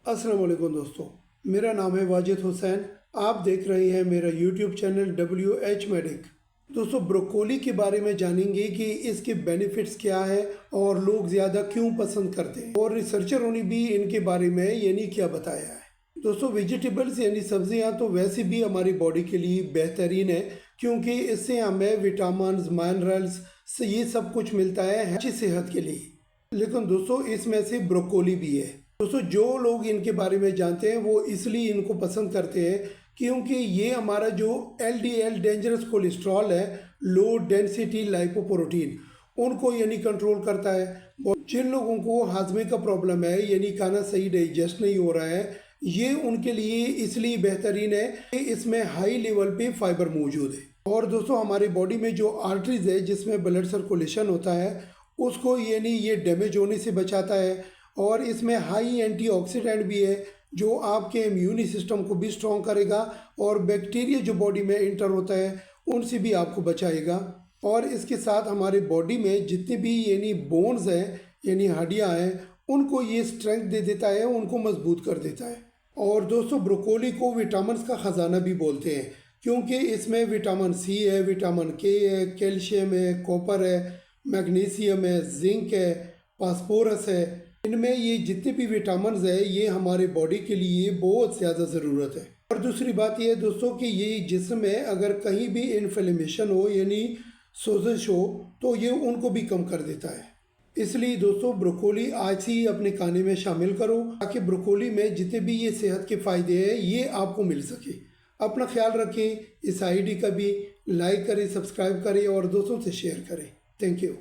अस्सलाम वालेकुम दोस्तों, मेरा नाम है वाजिद हुसैन। आप देख रहे हैं मेरा यूट्यूब चैनल WH मेडिक। दोस्तों, ब्रोकोली के बारे में जानेंगे कि इसके बेनिफिट्स क्या है और लोग ज़्यादा क्यों पसंद करते हैं, और रिसर्चरों ने भी इनके बारे में यानी क्या बताया है। दोस्तों, वेजिटेबल्स यानी सब्जियां तो वैसे भी हमारी बॉडी के लिए बेहतरीन है, क्योंकि इससे हमें विटामिन्स, मिनरल्स ये सब कुछ मिलता है अच्छी सेहत के लिए। लेकिन दोस्तों, इसमें से ब्रोकोली भी है। दोस्तों, जो लोग इनके बारे में जानते हैं वो इसलिए इनको पसंद करते हैं क्योंकि ये हमारा जो LDL डेंजरस कोलेस्ट्रॉल है, लो डेंसिटी लाइपोप्रोटीन, उनको यानी कंट्रोल करता है। और जिन लोगों को हाजमे का प्रॉब्लम है यानी खाना सही डाइजेस्ट नहीं हो रहा है, ये उनके लिए इसलिए बेहतरीन है कि इसमें हाई लेवल पे फाइबर मौजूद है। और दोस्तों, हमारी बॉडी में जो आर्टरीज है जिसमें ब्लड सर्कुलेशन होता है, उसको यानी ये डैमेज होने से बचाता है। और इसमें हाई एंटीऑक्सीडेंट भी है जो आपके इम्यूनी सिस्टम को भी स्ट्रॉन्ग करेगा और बैक्टीरिया जो बॉडी में इंटर होता है उनसे भी आपको बचाएगा। और इसके साथ हमारे बॉडी में जितने भी यानी बोन्स हैं यानी हड्डियाँ हैं, उनको ये स्ट्रेंथ दे देता है, उनको मजबूत कर देता है। और दोस्तों, ब्रोकोली को विटामिन का ख़जाना भी बोलते हैं क्योंकि इसमें विटामिन C है, विटामिन K है, कैल्शियम है, कॉपर है, मैग्नीशियम है, जिंक है, फास्फोरस है। इनमें ये जितने भी विटामिन है ये हमारे बॉडी के लिए बहुत ज़्यादा ज़रूरत है। और दूसरी बात ये है दोस्तों कि ये जिस्म में अगर कहीं भी इन्फ्लेमेशन हो यानी सोजिश हो तो ये उनको भी कम कर देता है। इसलिए दोस्तों, ब्रोकोली आज से ही अपने खाने में शामिल करो ताकि ब्रोकोली में जितने भी ये सेहत के फ़ायदे हैं ये आपको मिल सके। अपना ख्याल रखें। इस ID का भी लाइक करें, सब्सक्राइब करें और दोस्तों से शेयर करें। Thank you.